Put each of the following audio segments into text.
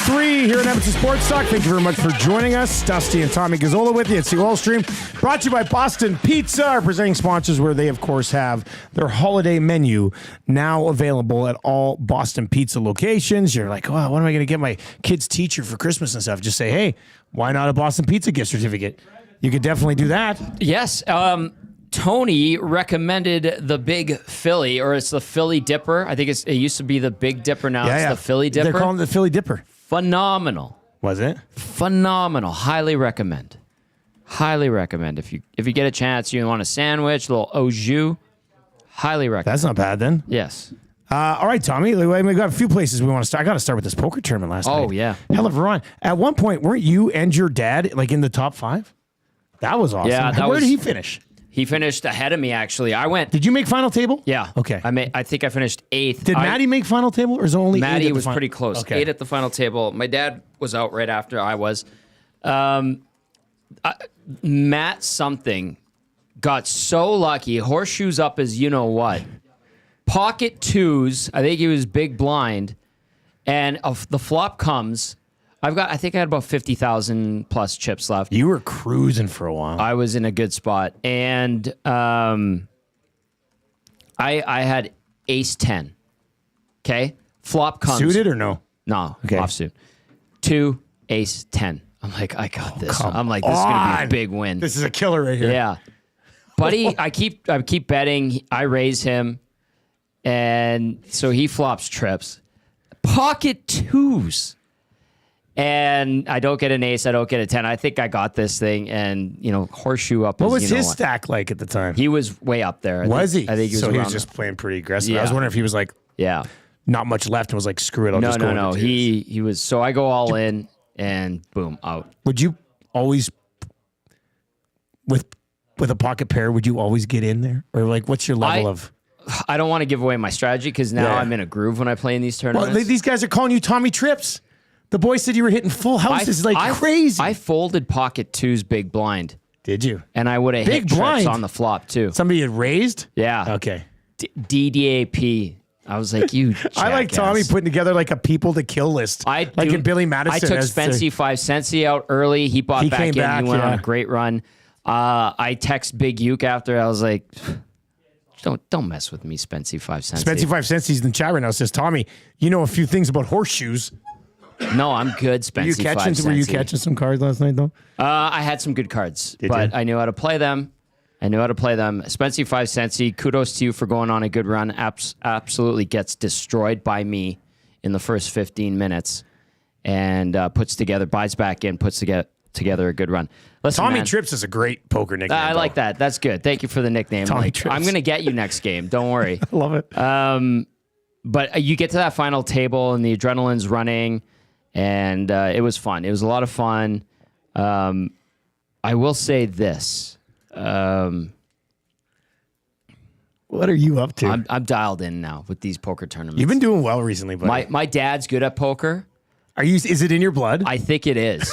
103 here at Edmonton Sports Talk. Thank you very much for joining us. Dusty and Tommy Gazzola with you. It's the Oil Stream. Brought to you by Boston Pizza, our presenting sponsors, where they, of course, have their holiday menu now available at all Boston Pizza locations. You're like, oh, what am I going to get my kid's teacher for Christmas and stuff? Just say, hey, why not a Boston Pizza gift certificate? You could definitely do that. Yes. Tony recommended the Big Philly, or it's the Philly Dipper. I think it used to be the Big Dipper. Now it's the Philly Dipper. They're calling it the Philly Dipper. Phenomenal. Was it? Phenomenal. Highly recommend. Highly recommend. If you get a chance, you want a sandwich, a little au jus, highly recommend. That's not bad then. Yes. All right, Tommy. We've got a few places we want to start. I got to start with this poker tournament last night. Oh, yeah. Hell of a run. At one point, weren't you and your dad like in the top 5? That was awesome. Yeah, Where did he finish? He finished ahead of me, actually. I went. Did you make final table? Yeah. Okay. I think I finished 8th. Did Maddie make final table, or is it only 8 at the Maddie was pretty close. Okay. 8 at the final table. My dad was out right after I was. Matt something got so lucky. Horseshoes up as you know what. Pocket twos. I think he was big blind. And the flop comes. I think I had about 50,000 plus chips left. You were cruising for a while. I was in a good spot. And I had ace 10. Okay? Flop comes. Suited or no? No. Okay. Offsuit. 2, ace 10. I'm like, I got this. I'm like, this is going to be a big win. This is a killer right here. Yeah. Buddy, I keep betting. I raise him. And so he flops trips. Pocket twos. And I don't get an ace. I don't get a 10. I think I got this thing. And, horseshoe up. What was his stack like at the time? He was way up there. I think he was so he was just playing pretty aggressive. Yeah. I was wondering if he was like, not much left and was like, screw it. I'll just go. No. He was. So I go all in and boom, out. Would you always, with a pocket pair, would you always get in there? Or like, what's your level of? I don't want to give away my strategy because now I'm in a groove when I play in these tournaments. Well, these guys are calling you Tommy Trips. The boy said you were hitting full houses crazy. I folded pocket twos big blind. Did you? And I would have hit trips on the flop too. Somebody had raised? Yeah. Okay. DDAP. I was like, you jackass. I like Tommy putting together like a people to kill list. Like in Billy Madison. I took Spency 5 Centsy out early. He bought back in. He went on a great run. I text Big Uke after. I was like, don't mess with me, Spency 5 Centsy. Spency 5 Centsy's in the chat right now. Says, Tommy, you know a few things about horseshoes. No, I'm good, Spency 5 Centsy. Were you catching some cards last night, though? I had some good cards, but I knew how to play them. Spency 5 Centsy, kudos to you for going on a good run. Absolutely gets destroyed by me in the first 15 minutes and buys back in, puts together a good run. Listen, Tommy Trips is a great poker nickname. I like that. That's good. Thank you for the nickname. Tommy Trips. I'm going to get you next game. Don't worry. I love it. But you get to that final table and the adrenaline's running. And it was fun. It was a lot of fun. I will say this. What are you up to? I'm dialed in now with these poker tournaments. You've been doing well recently, buddy. My dad's good at poker. Is it in your blood? I think it is.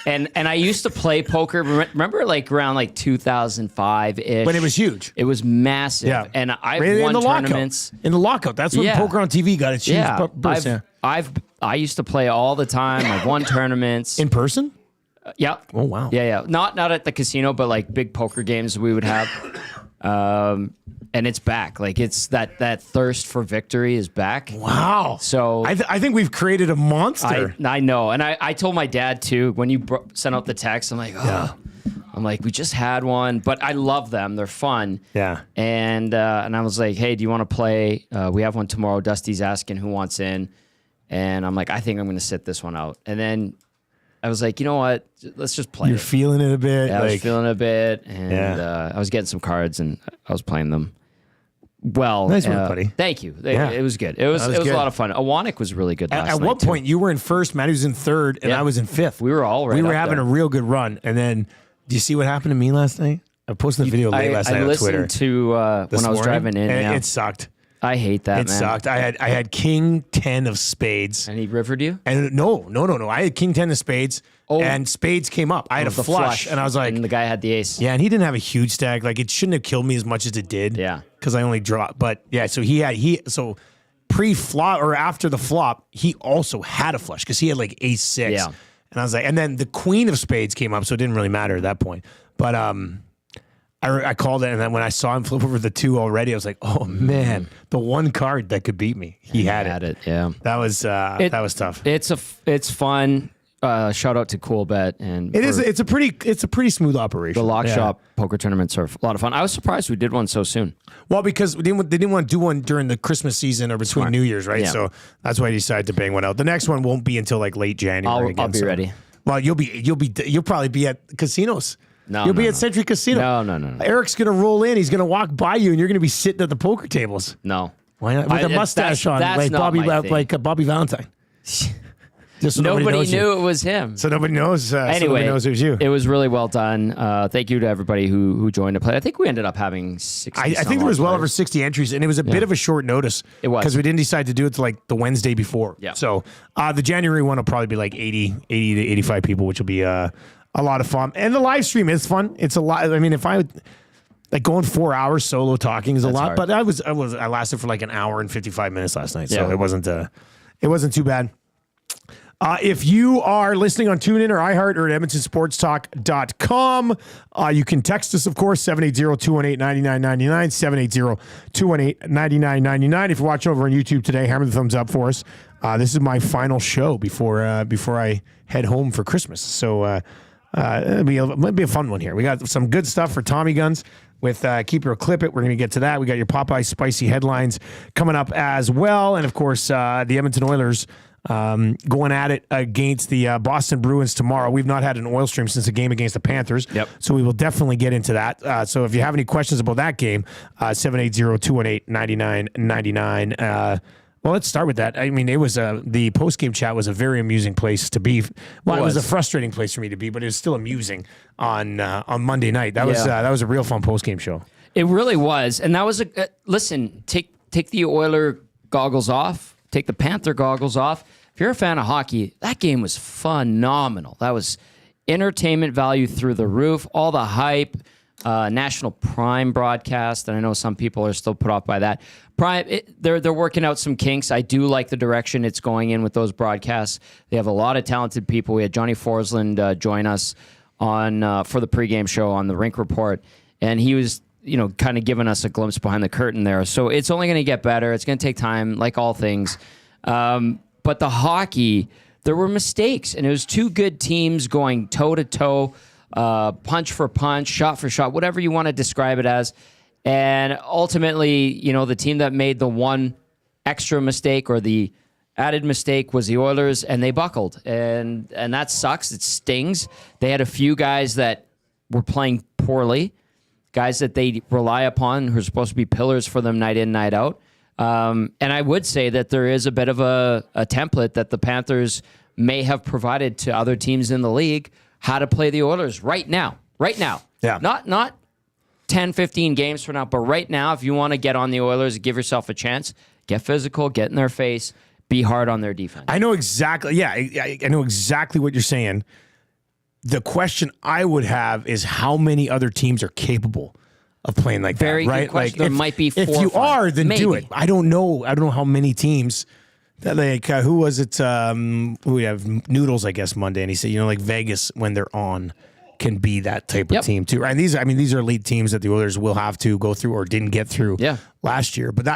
and I used to play poker. Remember, like around like 2005-ish. When it was huge. It was massive. Yeah. And I've won tournaments. In the lockout. That's when poker on TV got its huge burst. I used to play all the time. I've won tournaments. In person? Yeah. Oh, wow. Yeah. Not at the casino, but like big poker games we would have. And it's back. Like it's that thirst for victory is back. Wow. So I think we've created a monster. I know. And I told my dad too, when you sent out the text, I'm like, I'm like, we just had one, but I love them. They're fun. Yeah. And I was like, hey, do you want to play? We have one tomorrow. Dusty's asking who wants in. And I'm like, I think I'm going to sit this one out. And then I was like, you know what? Let's just play. You're feeling it a bit. Yeah, I was feeling it a bit. And I was getting some cards and I was playing them. Well, nice work, buddy. Thank you. It was good. It was a lot of fun. Awanik was really good last night. At one point, you were in first, Maddie was in third, and I was in fifth. We were all right. We were having a real good run. And then, do you see what happened to me last night? I posted the video late last night on Twitter. I listened to when I was driving in. And it sucked. I hate that, man. It sucked. I had King 10 of spades. And he rivered you? And no. I had King 10 of spades, and spades came up. I had a flush, and I was like... And the guy had the ace. Yeah, and he didn't have a huge stack. Like, it shouldn't have killed me as much as it did. Yeah. Because I only dropped. But, yeah, so pre-flop or after the flop, he also had a flush because he had like ace six. Yeah. And I was like, and then the queen of spades came up, so it didn't really matter at that point. But I called it, and then when I saw him flip over the 2 already, I was like, oh man, the one card that could beat me. He had it. Yeah. That was tough. It's fun. Shout out to Coolbet and it's a pretty smooth operation. The lock shop poker tournaments are a lot of fun. I was surprised we did one so soon. Well, because they didn't want to do one during the Christmas season or between New Year's, right? Yeah. So that's why I decided to bang one out. The next one won't be until like late January. I'll be ready. Well, you'll probably be at casinos. No, you'll be at Century Casino. No. Eric's gonna roll in. He's gonna walk by you, and you're gonna be sitting at the poker tables. No, why not? With a mustache on, like Bobby Valentine. Just so nobody knew it was him. So nobody knows. Anyway, so nobody knows it was you. It was really well done. Thank you to everybody who joined to play. I think we ended up having 60. I think there was well over 60 entries, and it was a bit of a short notice. It was. Because we didn't decide to do it till like the Wednesday before. Yeah. So the January one will probably be like 80 to 85 people, which will be a lot of fun. And the live stream is fun. It's a lot. I mean, if I would like going 4 hours solo talking is a lot, hard. but I lasted for like an hour and 55 minutes last night, so Yeah. it wasn't too bad. If you are listening on TuneIn or iHeart or at EdmontonSportsTalk.com, you can text us, of course, 780-218-9999, 780-218-9999. If you're watching over on YouTube today, hammer the thumbs up for us. This is my final show before I head home for Christmas. So it might be a fun one here. We got some good stuff for Tommy Guns with Keep It or Clip It. We're going to get to that. We got your Popeye spicy headlines coming up as well. And, of course, the Edmonton Oilers going at it against the Boston Bruins tomorrow. We've not had an oil stream since the game against the Panthers. Yep. So we will definitely get into that. So if you have any questions about that game, 780-218-9999. Well, let's start with that. I mean, it was the post-game chat was a very amusing place to be. Well, it was a frustrating place for me to be, but it was still amusing on Monday night. That was a real fun post-game show. It really was, and that was listen. Take the Oiler goggles off. Take the Panther goggles off. If you're a fan of hockey, that game was phenomenal. That was entertainment value through the roof. All the hype, national prime broadcast, and I know some people are still put off by that. Prime, they're working out some kinks. I do like the direction it's going in with those broadcasts. They have a lot of talented people. We had Johnny Forsland join us on for the pregame show on the Rink Report, and he was kind of giving us a glimpse behind the curtain there. So it's only going to get better. It's going to take time, like all things. But the hockey, there were mistakes, and it was two good teams going toe-to-toe, punch for punch, shot for shot, whatever you want to describe it as. And ultimately, the team that made the one extra mistake or the added mistake was the Oilers, and they buckled. And that sucks. It stings. They had a few guys that were playing poorly, guys that they rely upon who are supposed to be pillars for them night in, night out. And I would say that there is a bit of a template that the Panthers may have provided to other teams in the league how to play the Oilers right now. Yeah. Not 10, 15 games from now, but right now, if you want to get on the Oilers, give yourself a chance, get physical, get in their face, be hard on their defense. I know exactly. Yeah, I know exactly what you're saying. The question I would have is how many other teams are capable of playing like Very that, right? good question. Like there might be 4 if or you 5. are, then Maybe. do it. I don't know how many teams that who was it? We have Noodles, I guess, Monday, and he said, like Vegas when they're on can be that type of team too. And these are elite teams that the Oilers will have to go through or didn't get through last year. But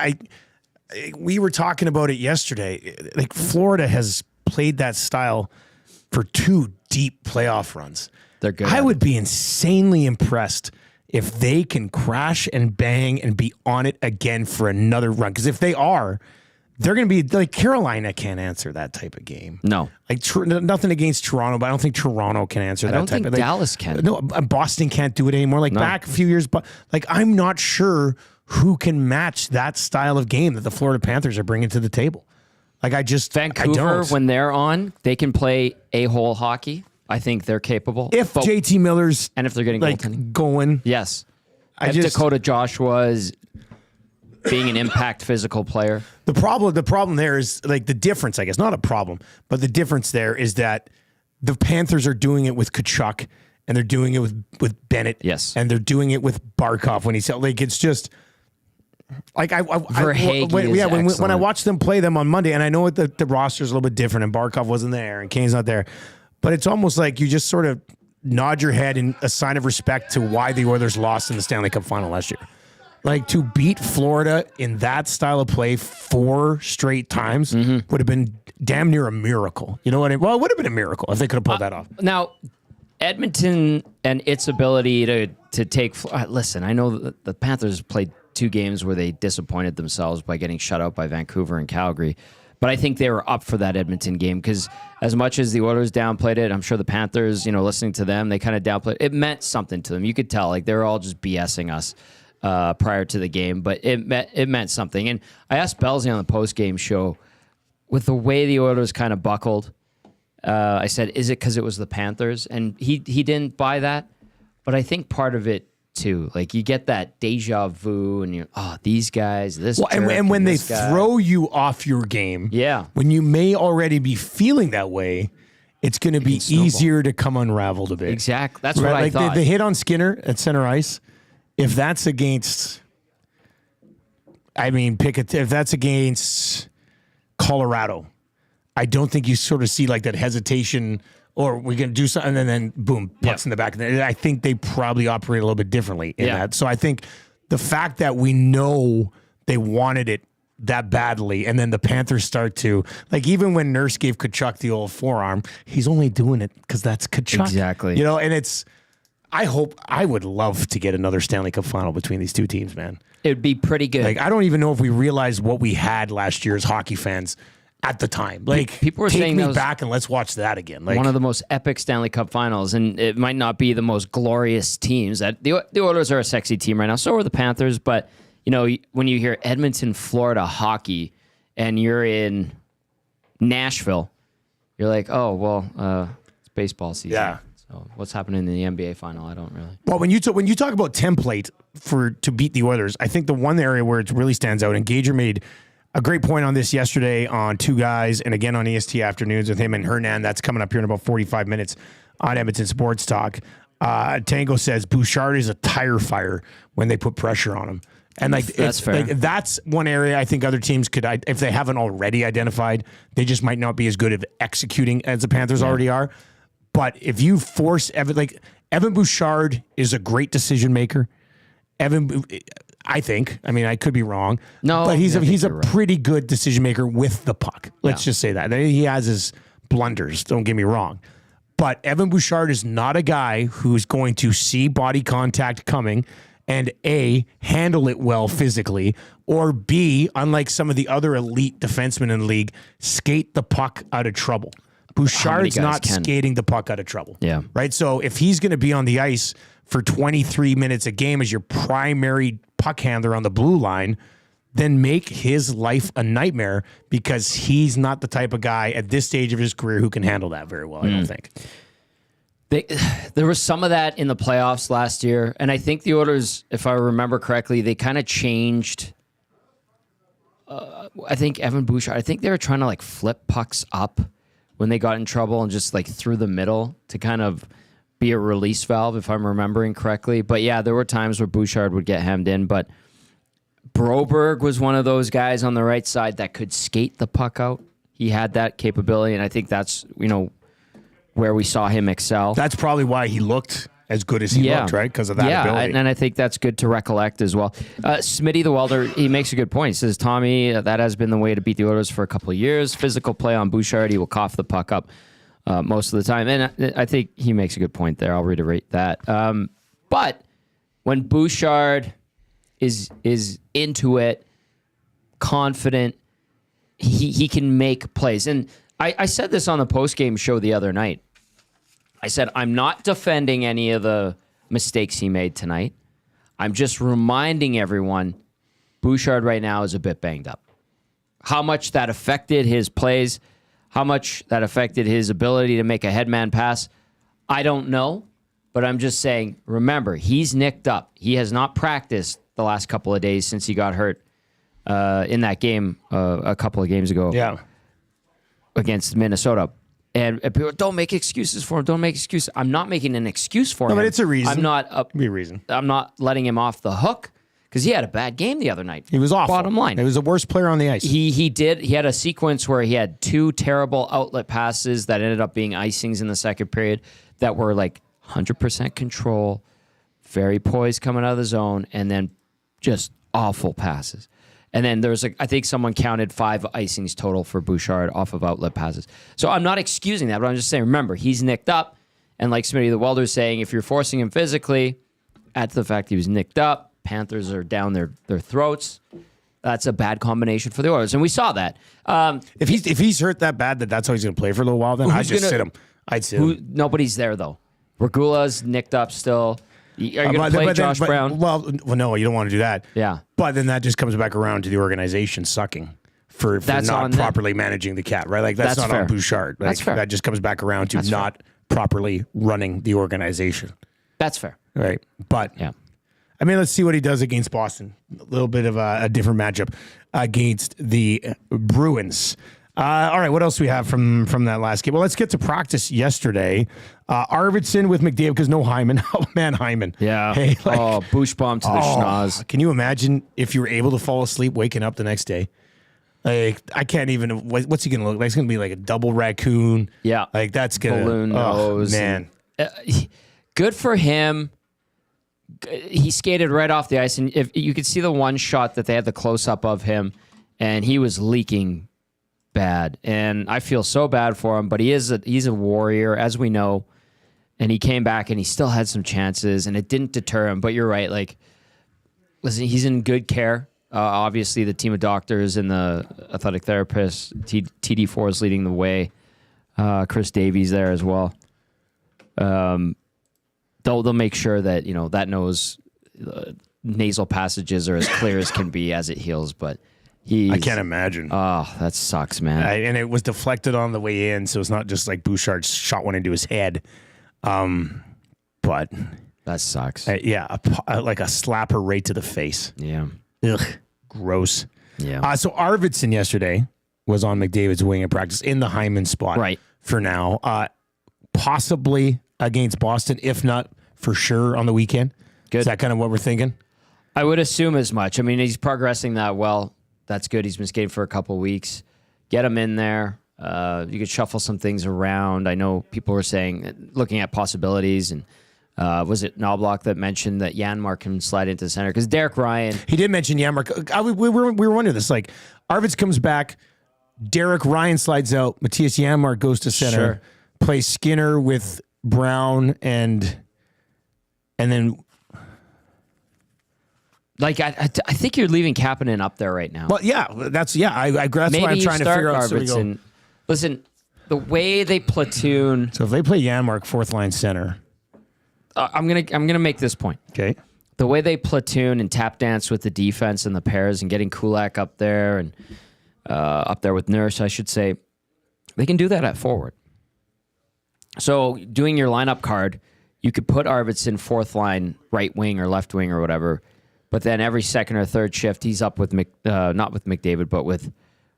we were talking about it yesterday. Like Florida has played that style for 2 deep playoff runs. They're good. I would be insanely impressed if they can crash and bang and be on it again for another run. Because if they are, they're going to be like Carolina can't answer that type of game. No. Like nothing against Toronto, but I don't think Toronto can answer that type of thing. I don't think Dallas can. No, Boston can't do it anymore. Like back a few years, but like I'm not sure who can match that style of game that the Florida Panthers are bringing to the table. Like Vancouver, when they're on, they can play a-hole hockey. I think they're capable. If JT Miller's and if they're getting goaltending. Going. Yes. Dakota Joshua is being an impact physical player. The problem there is like the difference, I guess, not a problem, but the difference there is that the Panthers are doing it with Tkachuk and they're doing it with Bennett. Yes. And they're doing it with Barkov when he's like, it's just, Like Verhaeghe is when I watched them play them on Monday, and I know the roster's a little bit different, and Barkov wasn't there, and Kane's not there, but it's almost like you just sort of nod your head in a sign of respect to why the Oilers lost in the Stanley Cup final last year. Like, to beat Florida in that style of play 4 straight times would have been damn near a miracle. You know what I mean? Well, it would have been a miracle if they could have pulled that off. Now, Edmonton and its ability to take... Listen, I know the Panthers played 2 games where they disappointed themselves by getting shut out by Vancouver and Calgary. But I think they were up for that Edmonton game because as much as the Oilers downplayed it, I'm sure the Panthers, listening to them, they kind of downplayed it. It meant something to them. You could tell, like, they were all just BSing us prior to the game, but it meant something. And I asked Belzy on the post-game show, with the way the Oilers kind of buckled, I said, is it because it was the Panthers? And he didn't buy that, but I think part of it too, like, you get that deja vu, and you're, these guys, this. Well, and when they throw you off your game, when you may already be feeling that way, it's going to be easier to come unraveled a bit. Exactly, that's right. What I thought. The hit on Skinner at center ice. If that's against, if that's against Colorado, I don't think you sort of see like that hesitation, or we're going to do something, and then boom, pucks in the back. I think they probably operate a little bit differently in that. So I think the fact that we know they wanted it that badly, and then the Panthers start to, like, even when Nurse gave Tkachuk the old forearm, he's only doing it because that's Tkachuk. Exactly. And it's, I would love to get another Stanley Cup final between these two teams, man. It would be pretty good. Like, I don't even know if we realized what we had last year as hockey fans at the time. Like, people were saying take me back and let's watch that again. Like, one of the most epic Stanley Cup finals, and it might not be the most glorious teams. The Oilers are a sexy team right now. So are the Panthers, but when you hear Edmonton, Florida hockey, and you're in Nashville, you're like, oh well, it's baseball season. Yeah. So what's happening in the NBA final? I don't really. Well, when you talk about template to beat the Oilers, I think the one area where it really stands out, and Gager made a great point on this yesterday on Two Guys, and again on EST Afternoons with him and Hernan. That's coming up here in about 45 minutes on Edmonton Sports Talk. Tango says Bouchard is a tire fire when they put pressure on him. And that's fair. That's one area I think other teams could, if they haven't already identified, they just might not be as good at executing as the Panthers already are. But if you force Evan Bouchard is a great decision maker. I think. I could be wrong. No, but he's a pretty good decision maker with the puck. Let's just say that. He has his blunders. Don't get me wrong. But Evan Bouchard is not a guy who's going to see body contact coming and A, handle it well physically, or B, unlike some of the other elite defensemen in the league, skate the puck out of trouble. Bouchard's not skating the puck out of trouble. Yeah. Right? So if he's going to be on the ice for 23 minutes a game as your primary puck handler on the blue line, then make his life a nightmare, because he's not the type of guy at this stage of his career who can handle that very well, I don't think. There was some of that in the playoffs last year, and I think the Oilers, if I remember correctly, they kind of changed. I think Evan Bouchard, I think they were trying to flip pucks up when they got in trouble and just through the middle to kind of be a release valve, if I'm remembering correctly. But yeah, there were times where Bouchard would get hemmed in, but Broberg was one of those guys on the right side that could skate the puck out. He had that capability, and I think that's, where we saw him excel. That's probably why he looked as good as he looked, right? Because of that ability. And I think that's good to recollect as well. Smitty the Welder, he makes a good point. He says, Tommy, that has been the way to beat the Oilers for a couple of years. Physical play on Bouchard, he will cough the puck up most of the time. And I think he makes a good point there. I'll reiterate that. But when Bouchard is into it, confident, he can make plays. And I said this on the postgame show the other night. I said, I'm not defending any of the mistakes he made tonight. I'm just reminding everyone Bouchard right now is a bit banged up. How much that affected his plays, how much that affected his ability to make a headman pass, I don't know. But I'm just saying, remember, he's nicked up. He has not practiced the last couple of days since he got hurt in that game a couple of games ago against Minnesota. And people don't make excuses for him. Don't make excuses. I'm not making an excuse for him. No, but it's a reason. I'm not be a reason. I'm not letting him off the hook because he had a bad game the other night. He was awful. Bottom line. He was the worst player on the ice. He had a sequence where he had 2 terrible outlet passes that ended up being icings in the second period that were like 100% control, very poised coming out of the zone, and then just awful passes. And then there's I think someone counted 5 icings total for Bouchard off of outlet passes. So I'm not excusing that, but I'm just saying, remember, he's nicked up. And like Smitty the Welder's saying, if you're forcing him physically, add to the fact he was nicked up, Panthers are down their throats. That's a bad combination for the Oilers. And we saw that. If he's hurt that bad that's how he's going to play for a little while, then I'd just sit him. I'd sit him. Nobody's there, though. Regula's nicked up still. Are you going to play Josh Brown? Well, no, you don't want to do that. Yeah. But then that just comes back around to the organization sucking for not properly managing the cap, right? Like, that's not fair. On Bouchard. Like, that's fair. That just comes back around to not properly running the organization. That's fair. Right. But, yeah. I mean, let's see what he does against Boston. A little bit of a different matchup against the Bruins. All right, what else do we have from that last game? Well, let's get to practice yesterday. Arvidsson with McDavid, because no Hyman. Oh, man, Hyman. Yeah. Hey, Bouch bomb to the schnoz. Can you imagine if you were able to fall asleep waking up the next day? Like, I can't even. What's he going to look like? It's going to be like a double raccoon. Yeah. Like, that's going to. Balloon nose. Man. Good for him. He skated right off the ice, and if you could see the one shot that they had the close-up of him, and he was leaking bad, and I feel so bad for him. But he's a warrior, as we know, and he came back and he still had some chances, and it didn't deter him. But you're right, like, listen, he's in good care. Obviously, the team of doctors and the athletic therapists, TD4 is leading the way. Chris Davies there as well. They'll make sure that that nose nasal passages are as clear as can be as it heals, but. I can't imagine. Oh, that sucks, man. And it was deflected on the way in, so it's not just like Bouchard shot one into his head. But that sucks. Yeah, like a slapper right to the face. Yeah. Ugh, gross. Yeah. So Arvidsson yesterday was on McDavid's wing in practice in the Hyman spot. Right. For now, possibly against Boston, if not for sure on the weekend. Good. Is that kind of what we're thinking? I would assume as much. I mean, he's progressing that well. That's good. He's been skating for a couple weeks. Get him in there. You could shuffle some things around. I know people were saying, looking at possibilities, and was it Knobloch that mentioned that Janmark can slide into the center? Because Derek Ryan... He did mention Janmark. We were wondering this. Like, Arvids comes back, Derek Ryan slides out, Matthias Janmark goes to center, plays Skinner with Brown, and then... Like, I think you're leaving Kapanen up there right now. Well, yeah, that's why I'm trying to figure out. Arvidsson. Listen, the way they platoon. So if they play Janmark fourth line center, I'm gonna make this point. Okay. The way they platoon and tap dance with the defense and the pairs and getting Kulak up there and up there with Nurse, I should say, they can do that at forward. So doing your lineup card, you could put Arvidsson fourth line, right wing or left wing or whatever. But then every second or third shift, he's up with not with McDavid, but with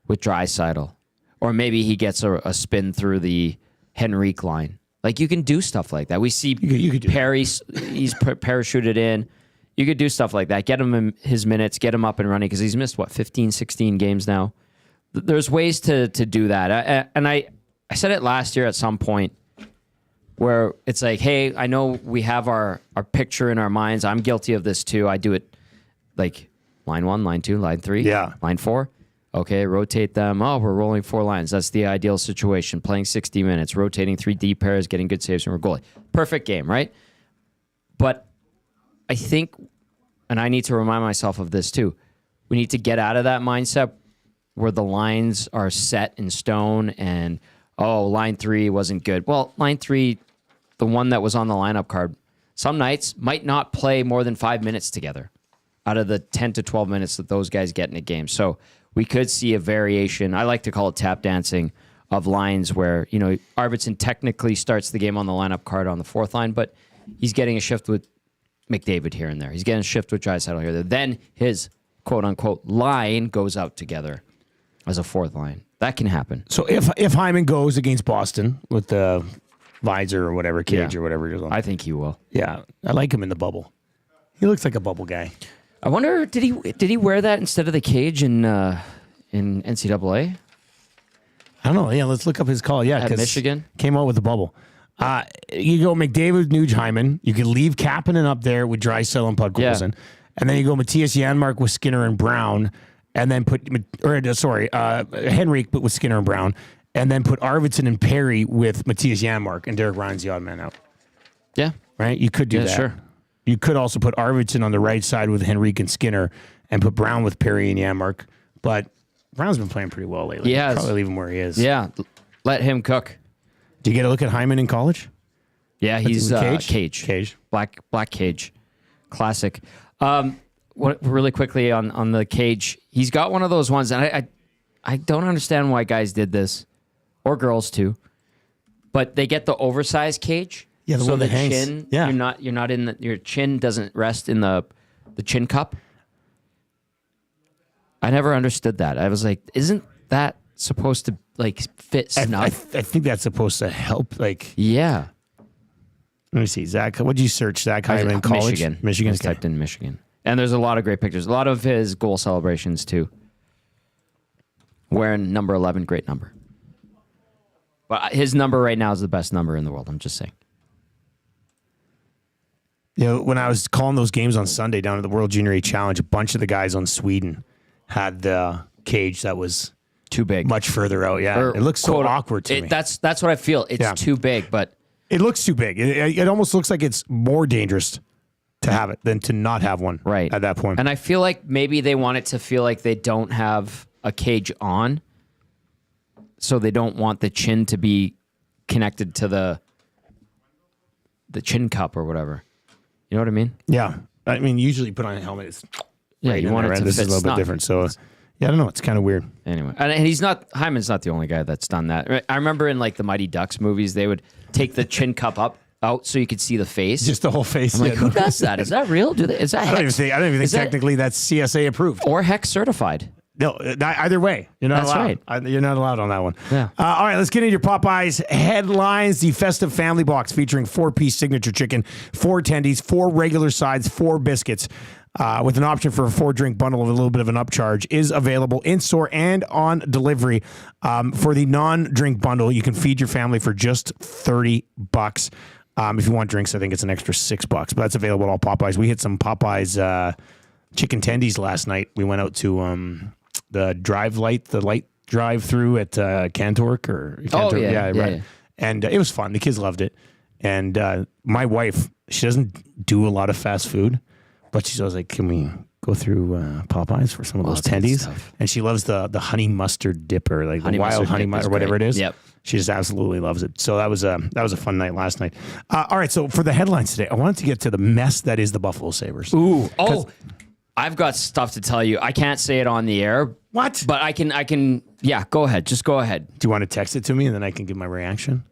Draisaitl. Or maybe he gets a spin through the Henrique line. Like, you can do stuff like that. We see Perry, he's parachuted in. You could do stuff like that. Get him his minutes, get him up and running, because he's missed, 15, 16 games now. There's ways to do that. And I said it last year at some point, where it's like, hey, I know we have our picture in our minds. I'm guilty of this too. I do it like line 1, line 2, line 3, line 4. Okay, rotate them. Oh, we're rolling 4 lines. That's the ideal situation. Playing 60 minutes, rotating 3 deep pairs, getting good saves from our goalie. Perfect game, right? But I think, and I need to remind myself of this too, we need to get out of that mindset where the lines are set in stone and, line 3 wasn't good. Well, line 3, the one that was on the lineup card, some nights might not play more than 5 minutes together out of the 10 to 12 minutes that those guys get in a game. So we could see a variation. I like to call it tap dancing of lines where, Arvidsson technically starts the game on the lineup card on the fourth line, but he's getting a shift with McDavid here and there. He's getting a shift with Draisaitl here and there. Then his quote-unquote line goes out together as a fourth line. That can happen. So if Hyman goes against Boston with the visor or whatever, cage or whatever it is on, I think he will. Yeah, I like him in the bubble. He looks like a bubble guy. I wonder, did he wear that instead of the cage in NCAA? I don't know. Yeah, let's look up his call. Yeah, At Michigan? Came out with the bubble. You go McDavid, Nuge, Hyman. You could leave Kapanen up there with Draisaitl and Podkolzin. Yeah. And then you go Matthias Janmark with Skinner and Brown. And then Henrique but with Skinner and Brown. And then put Arvidsson and Perry with Matthias Janmark. And Derek Ryan's the odd man out. Yeah. Right? You could do that. Sure. You could also put Arvidsson on the right side with Henrique and Skinner and put Brown with Perry and Janmark. But Brown's been playing pretty well lately. He has. Probably leave him where he is. Yeah. Let him cook. Do you get a look at Hyman in college? Yeah, he's cage. Cage. Black cage. Classic. Really quickly on the cage, he's got one of those ones, and I don't understand why guys did this, or girls too, but they get the oversized cage. Yeah, the one that hangs. Chin, Yeah. you're not in your chin doesn't rest in the chin cup. I never understood that. I was like, isn't that supposed to like fit snug? I think that's supposed to help. Like, yeah. let me see, Zach. What did you search? Zach Hyman in college? Michigan. I Okay. typed in Michigan, and there's a lot of great pictures. A lot of his goal celebrations too. Wearing number 11, great number. But his number right now is the best number in the world. I'm just saying. You know, when I was calling those games on Sunday down at the World Junior A Challenge, a bunch of the guys on Sweden had the cage that was Too big. much further out. Yeah, Or it looks so quote- awkward to me. That's what I feel. It's too big, but It looks too big. It almost looks like it's more dangerous to have it than to not have one. right at that point. And I feel like maybe they want it to feel like they don't have a cage on, so they don't want the chin to be connected to the chin cup or whatever. You know what I mean? Yeah, I mean, usually you put on a helmet. It's Yeah, right you in want there, it right? to This fit is a little snug. bit different. So, yeah, I don't know. It's kind of weird. Anyway, and Hyman's not the only guy that's done that. I remember in like the Mighty Ducks movies, they would take the chin cup out so you could see the face. Just the whole face. I'm like, yeah, who no. does that? Is that real? Is that I don't even think Is that- technically that's CSA approved. or hex certified? No, either way, you're not That's allowed. right. You're not allowed on that one. Yeah. All right, let's get into your Popeyes headlines. The festive family box featuring 4-piece signature chicken, 4 tendies, 4 regular sides, 4 biscuits, with an option for a 4-drink bundle of a little bit of an upcharge is available in store and on delivery. For the non-drink bundle, you can feed your family for just $30. If you want drinks, I think it's an extra $6, but that's available at all Popeyes. We hit some Popeyes chicken tendies last night. We went out to the light drive-through at Cantork or Cantork. Yeah. Right. And it was fun. The kids loved it. And my wife, she doesn't do a lot of fast food, but she's always like, can we go through Popeyes for some of those that's good tendies? stuff. And she loves the honey mustard dipper, like Honey the wild mustard honey dip is mustard or whatever great. it is. Yep. She just absolutely loves it. So that was a fun night last night. All right, so for the headlines today, I wanted to get to the mess that is the Buffalo Sabres. Ooh. Oh, I've got stuff to tell you. I can't say it on the air. What? But I can. Yeah, go ahead. Just go ahead. Do you want to text it to me and then I can give my reaction?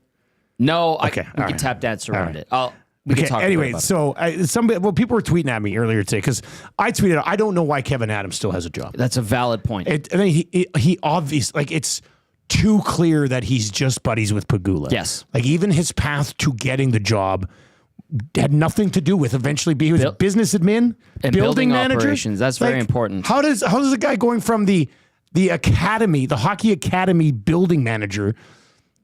No, Okay, we all can right. tap dance All around right. it. We can talk anyway, about it. so people were tweeting at me earlier today because I tweeted, I don't know why Kevin Adams still has a job. That's a valid point. I mean, he obviously, like, it's too clear that he's just buddies with Pagula. Yes. Like, even his path to getting the job had nothing to do with eventually being a business admin, And building building manager. operations. That's very important. How does a guy going from the academy, the hockey academy building manager,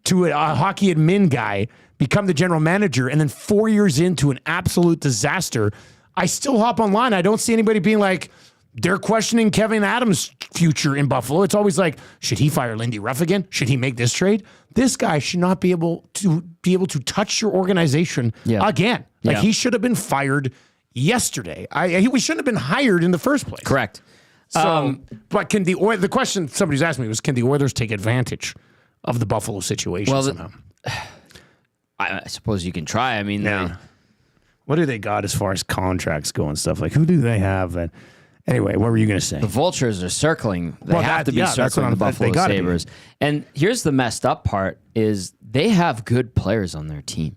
to a hockey admin guy become the general manager, and then 4 years into an absolute disaster? I still hop online. I don't see anybody being like, they're questioning Kevin Adams' future in Buffalo. It's always like, should he fire Lindy Ruff again? Should he make this trade? This guy should not be able to touch your organization again. Like, he should have been fired yesterday. We shouldn't have been hired in the first place. Correct. So, but can the question somebody's asked me was, can the Oilers take advantage of the Buffalo situation somehow? I suppose you can try. I mean, What do they got as far as contracts go and stuff? Like, who do they have? And anyway, what were you going to say? the Vultures are circling. They have to be that's what circling the they Buffalo gotta be. Sabres. And here's the messed up part is they have good players on their team.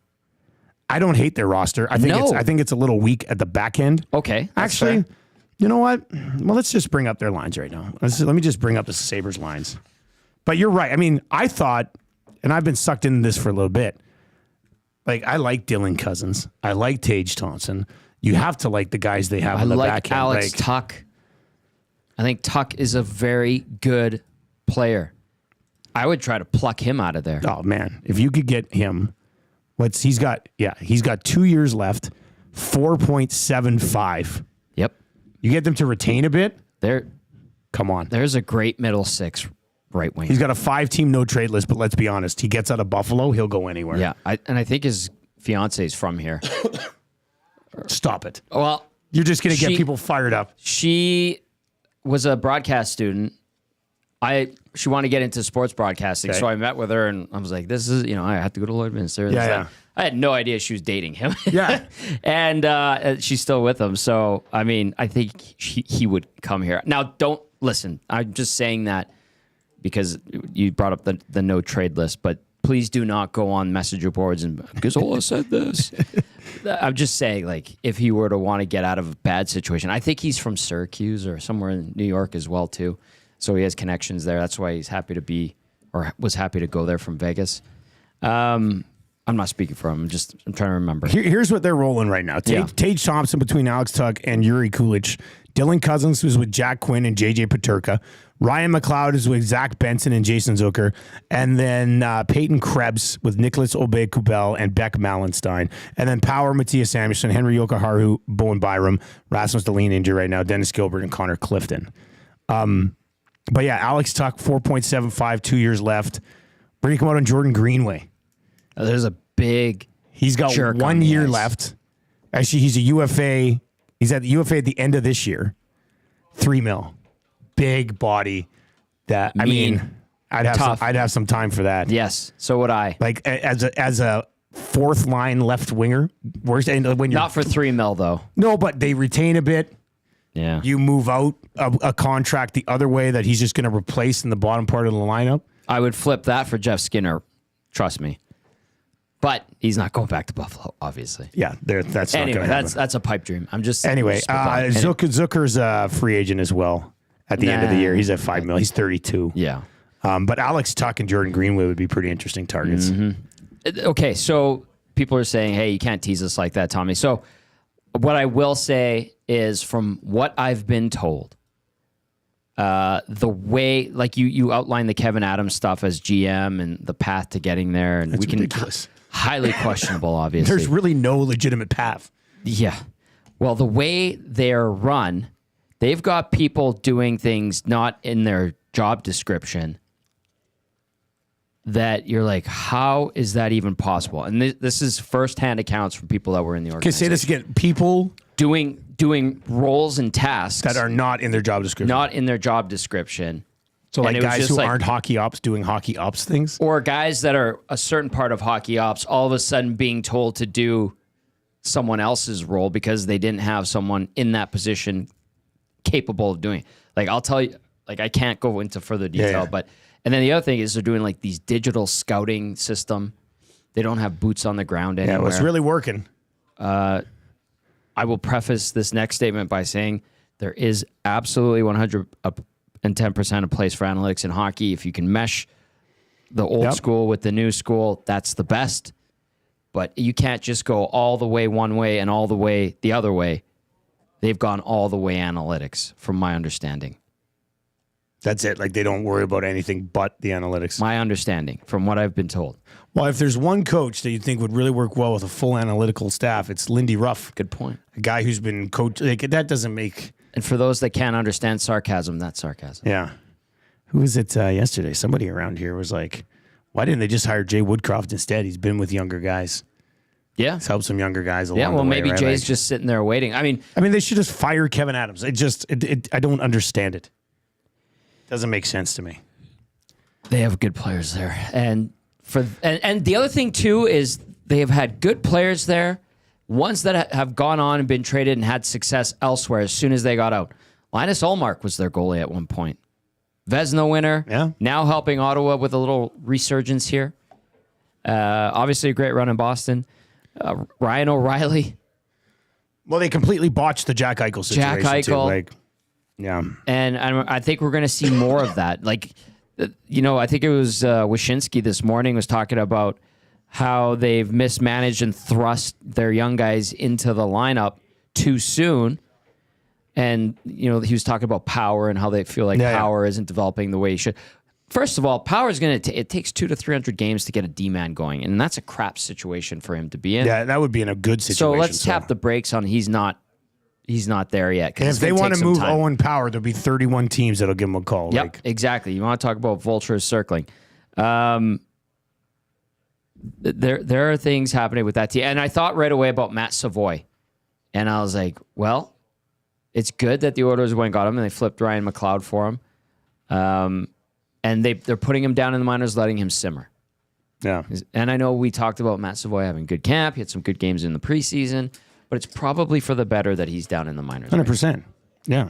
I don't hate their roster. I think it's a little weak at the back end. Okay. that's Actually, fair. you know what? Well, let's just bring up their lines right now. Let me just bring up the Sabres lines. But you're right. I mean, I thought, and I've been sucked into this for a little bit, like, I like Dylan Cousins. I like Tage Thompson. you have to like the guys they have on the back end. Alex Tuck. I think Tuck is a very good player. I would try to pluck him out of there. Oh man, if you could get him, he's got 2 years left, 4.75. Yep. You get them to retain a bit. Come on. There's a great middle six right wing. He's got a 5-team no trade list, but let's be honest, he gets out of Buffalo, he'll go anywhere. Yeah, and I think his fiance is from here. Stop it. Well, you're just going to get people fired up. She was a broadcast student. She wanted to get into sports broadcasting, so I met with her, and I was like, "This is, I have to go to Lloydminster." Yeah. I had no idea she was dating him. Yeah, and she's still with him. So, I mean, I think he would come here. Now, don't listen. I'm just saying that because you brought up the no trade list, but please do not go on messenger boards and Gazzola said this. I'm just saying, like, if he were to want to get out of a bad situation, I think he's from Syracuse or somewhere in New York as well too. So he has connections there. That's why he's happy to be, or was happy to go there from Vegas. I'm not speaking for him. I'm trying to remember. Here's what they're rolling right now. Tage Thompson between Alex Tuck and Yuri Kulich. Dylan Cousins was with Jack Quinn and JJ Paterka. Ryan McLeod is with Zach Benson and Jason Zucker. And then Peyton Krebs with Nicholas Obey-Kubel and Beck Mallenstein. And then Power, Matthias Samuelson, Henry Yokoharu, Bowen Byram, Rasmus Dahlin injured right now, Dennis Gilbert, and Connor Clifton. But yeah, Alex Tuck, 4.75, 2 years left. Where do you come out on Jordan Greenway? There's a big. He's got 1 year left. Actually, he's a UFA. He's at the UFA at the end of this year. $3 million. Big body. I'd have some time for that. Yes, so would I. Like as a fourth line left winger. When you're not for $3 million though. No, but they retain a bit. Yeah. You move out a contract the other way that he's just going to replace in the bottom part of the lineup. I would flip that for Jeff Skinner. Trust me. But he's not going back to Buffalo, obviously. Yeah, that's not going to happen. That's a pipe dream. Zucker's a free agent as well at the end of the year. He's at $5 million. He's 32. Yeah. But Alex Tuck and Jordan Greenway would be pretty interesting targets. Mm-hmm. Okay, so people are saying, hey, you can't tease us like that, Tommy. So what I will say is from what I've been told, the way, like you outlined the Kevin Adams stuff as GM and the path to getting there, and that's ridiculous. Highly questionable, obviously. There's really no legitimate path. Yeah. Well, the way they're run, they've got people doing things not in their job description that you're like, how is that even possible? And this is firsthand accounts from people that were in the organization. Okay, say this again. People doing roles and tasks that are not in their job description. Not in their job description. So like guys who aren't hockey ops doing hockey ops things? Or guys that are a certain part of hockey ops all of a sudden being told to do someone else's role because they didn't have someone in that position capable of doing it. Like, I'll tell you, like, I can't go into further detail, but, and then the other thing is they're doing like these digital scouting system. They don't have boots on the ground anywhere. Yeah, well, it's really working. I will preface this next statement by saying there is absolutely 110% a place for analytics in hockey. If you can mesh the old school with the new school, that's the best. But you can't just go all the way one way and all the way the other way. They've gone all the way analytics, from my understanding. That's it. Like, they don't worry about anything but the analytics. My understanding, from what I've been told. Well, if there's one coach that you think would really work well with a full analytical staff, it's Lindy Ruff. Good point. A guy who's been coach. Like, that doesn't make. And for those that can't understand sarcasm, that's sarcasm. Yeah. Who was it yesterday? Somebody around here was like, why didn't they just hire Jay Woodcroft instead? He's been with younger guys. Yeah. He's helped some younger guys along the way. Yeah, well, maybe right? Jay's just sitting there waiting. I mean, they should just fire Kevin Adams. I don't understand it. Doesn't make sense to me. They have good players there. And the other thing, too, is they have had good players there, ones that have gone on and been traded and had success elsewhere as soon as they got out. Linus Ullmark was their goalie at one point. Vezina winner. Yeah. Now helping Ottawa with a little resurgence here. Obviously, a great run in Boston. Ryan O'Reilly. Well, they completely botched the Jack Eichel situation, Jack Eichel. too. Like, yeah. And I think we're going to see more of that. Like, I think it was Wyshynski this morning was talking about how they've mismanaged and thrust their young guys into the lineup too soon. And, he was talking about power and how they feel like power isn't developing the way he should. First of all, power is going to it takes 200 to 300 games to get a D-man going, and that's a crap situation for him to be in. Yeah, that would be in a good situation. So let's tap the brakes on he's not there yet. And if they want to move Owen Power, there'll be 31 teams that'll give him a call. Yep, exactly. You want to talk about vultures circling. There are things happening with that team. And I thought right away about Matt Savoy. And I was like, well, it's good that the Oilers went and got him, and they flipped Ryan McLeod for him. And they're putting him down in the minors, letting him simmer. Yeah. And I know we talked about Matt Savoy having good camp. He had some good games in the preseason. But it's probably for the better that he's down in the minors. 100%. Yeah.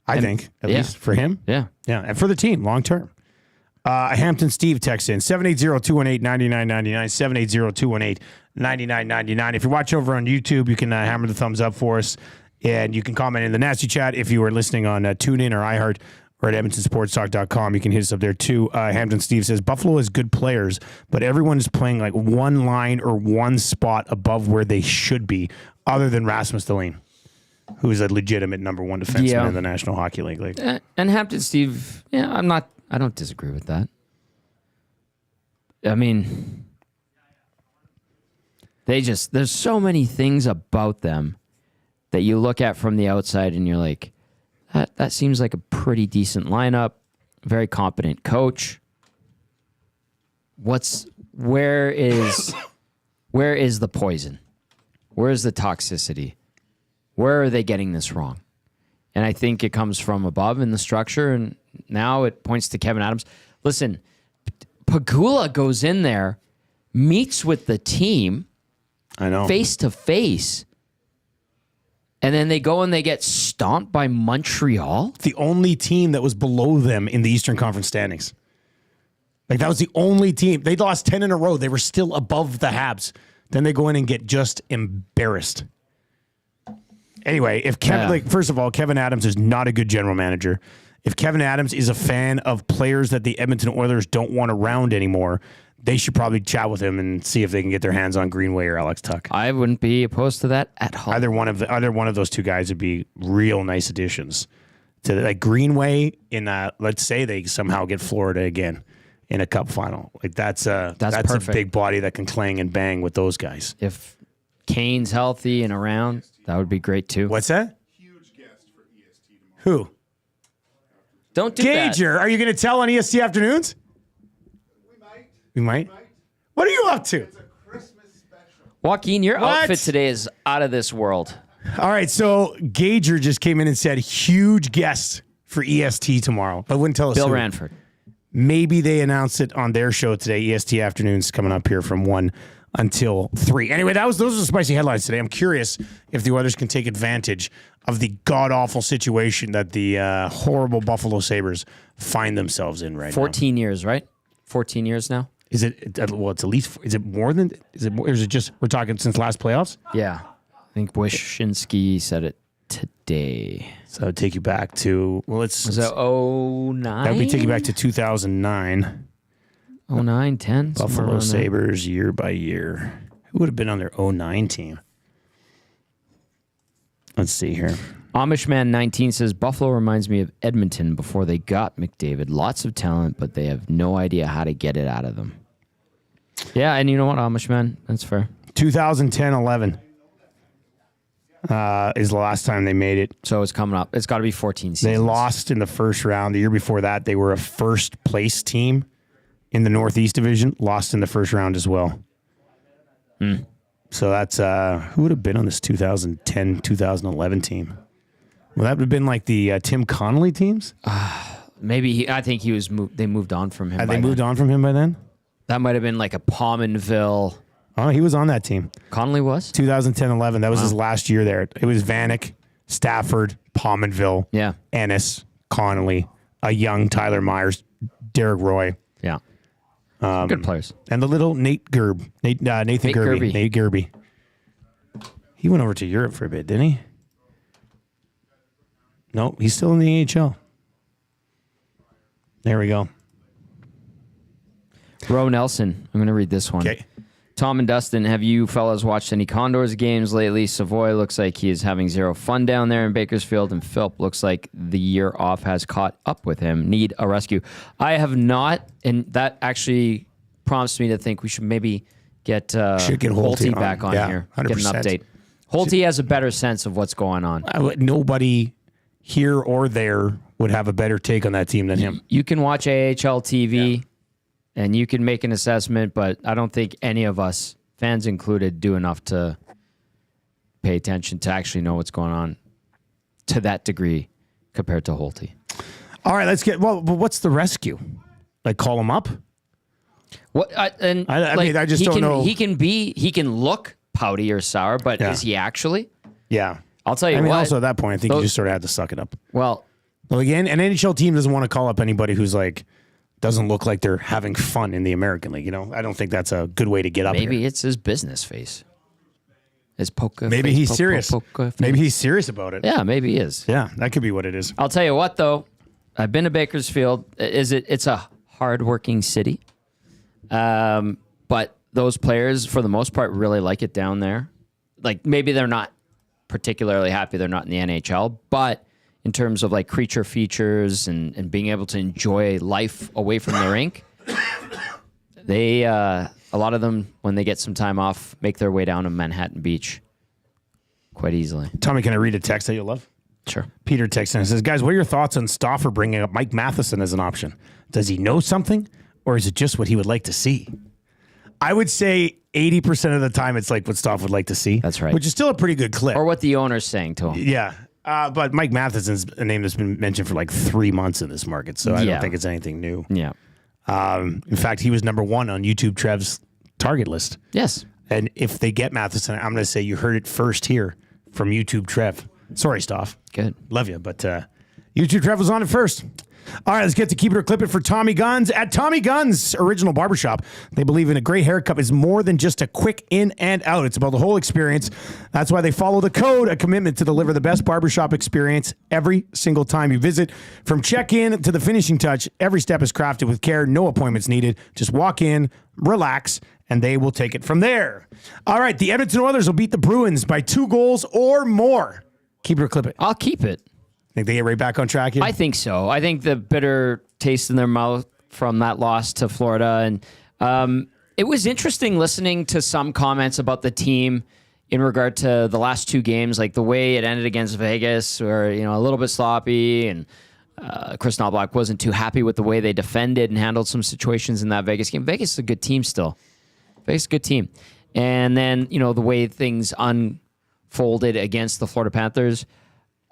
I think, at least for him. Yeah. Yeah. And for the team, long term. Hampton Steve texts in 780-218-9999, 780-218-9999. If you watch over on YouTube, you can hammer the thumbs up for us, and you can comment in the Nasty Chat. If you are listening on TuneIn or iHeart or at EdmontonSportsTalk.com, you can hit us up there too. Hampton Steve says, Buffalo has good players, but everyone is playing like one line or one spot above where they should be, other than Rasmus Dahlin, who's a legitimate number one defenseman in the National Hockey League. And Hampton Steve, I don't disagree with that. I mean, there's so many things about them that you look at from the outside and you're like, that seems like a pretty decent lineup, very competent coach. Where is the poison? Where is the toxicity? Where are they getting this wrong? And I think it comes from above in the structure, and now it points to Kevin Adams. Listen, Pagula goes in there, meets with the team, I know, face to face, and then they go and they get stomped by Montreal. The only team that was below them in the Eastern Conference standings. Like, that was the only team. They lost 10 in a row. They were still above the Habs. Then they go in and get just embarrassed. Anyway, first of all, Kevin Adams is not a good general manager. If Kevin Adams is a fan of players that the Edmonton Oilers don't want around anymore, they should probably chat with him and see if they can get their hands on Greenway or Alex Tuck. I wouldn't be opposed to that at all. Either one of those two guys would be real nice additions to like Greenway in let's say they somehow get Florida again in a cup final. Like that's a big body that can clang and bang with those guys. If Kane's healthy and around, that would be great too. What's that? Huge guest for EST tomorrow. Who? Don't do that. Gager, are you going to tell on EST afternoons? We might. What are you up to? It's a Christmas special. Joaquin, your outfit today is out of this world. All right, so Gager just came in and said huge guest for EST tomorrow, but wouldn't tell us. Bill who. Ranford. Maybe they announced it on their show today. EST afternoons coming up here from 1 until 3. Anyway, those are the spicy headlines today. I'm curious if the Oilers can take advantage of the god-awful situation that the horrible Buffalo Sabres find themselves in right 14 years, right? 14 years now? Is it, well, it's at least, is it more than, or is it just, we're talking since last playoffs? Yeah. I think Wyshynski said it today. So that would take you back to, well, Was it 09? That would take you back to 2009. 09, 10? Buffalo Sabres year by year. Who would have been on their 09 team? Let's see here. Amishman19 says, Buffalo reminds me of Edmonton before they got McDavid. Lots of talent, but they have no idea how to get it out of them. Yeah, and you know what, Amishman? That's fair. 2010-11 is the last time they made it. So it's coming up. It's got to be 14 seasons. They lost in the first round. The year before that, they were a first-place team in the Northeast Division. Lost in the first round as well. So that's, who would have been on this 2010-2011 team? Well, that would have been like the Tim Connolly teams? Maybe I think he was. They moved on from him. Had they moved on from him by then? That might have been like a Pominville. Oh, he was on that team. Connolly was 2010-11. That was his last year there. It was Vanek, Stafford, Pominville, Ennis, Connolly, a young Tyler Myers, Derek Roy. Yeah, good players. And the little Nathan Gerby. Nate Gerby. He went over to Europe for a bit, didn't he? No, he's still in the AHL. There we go. Ro Nelson. I'm going to read this one. Okay. Tom and Dustin, have you fellas watched any Condors games lately? Savoy looks like he is having zero fun down there in Bakersfield, and Philp looks like the year off has caught up with him. Need a rescue. I have not, and that actually prompts me to think we should maybe get Holtby back on here. 100%. Get an update. Holtby has a better sense of what's going on. Nobody here or there would have a better take on that team than him. You can watch AHL TV and you can make an assessment, but I don't think any of us, fans included, do enough to pay attention to actually know what's going on to that degree compared to Holtby. All right, let's get. Well, what's the rescue? Like, call him up? What? I mean, I just don't know. He can look pouty or sour, but is he actually? Yeah. I'll tell you what. Also at that point, I think you just sort of had to suck it up. Well, again, an NHL team doesn't want to call up anybody who's like, doesn't look like they're having fun in the American League. I don't think that's a good way to get up here. Maybe it's his business face. His poker Maybe face, he's serious. Maybe he's serious about it. Yeah, maybe he is. Yeah, that could be what it is. I'll tell you what, though. I've been to Bakersfield. It's a hardworking city. But those players, for the most part, really like it down there. Like, maybe they're not particularly happy they're not in the NHL, but in terms of like creature features and being able to enjoy life away from the rink, they a lot of them, when they get some time off, make their way down to Manhattan Beach quite easily. Tommy, can I read a text that you'll love? Sure. Peter texts in and says, guys, what are your thoughts on Stauffer bringing up Mike Matheson as an option? Does he know something, or is it just what he would like to see? I would say 80% of the time it's like what Stauffer would like to see. That's right. Which is still a pretty good clip. Or what the owner's saying to him. Yeah. But Mike Matheson's a name that's been mentioned for like 3 months in this market, so I don't think it's anything new. Yeah. In fact, he was number 1 on YouTube Trev's target list. Yes. And if they get Matheson, I'm going to say you heard it first here from YouTube Trev. Sorry, Staff. Good. Love you, but YouTube Trev was on it first. All right, let's get to Keep It or Clip It for Tommy Guns. At Tommy Guns Original Barbershop, they believe in a great haircut is more than just a quick in and out. It's about the whole experience. That's why they follow the code, a commitment to deliver the best barbershop experience every single time you visit. From check-in to the finishing touch, every step is crafted with care, no appointments needed. Just walk in, relax, and they will take it from there. All right, the Edmonton Oilers will beat the Bruins by 2 goals or more. Keep it or clip it. I'll keep it. Think they get right back on track here? I think so. I think the bitter taste in their mouth from that loss to Florida. And it was interesting listening to some comments about the team in regard to the last 2 games, like the way it ended against Vegas, where, a little bit sloppy, and Chris Knoblauch wasn't too happy with the way they defended and handled some situations in that Vegas game. Vegas is a good team still. Vegas is a good team. And then, the way things unfolded against the Florida Panthers,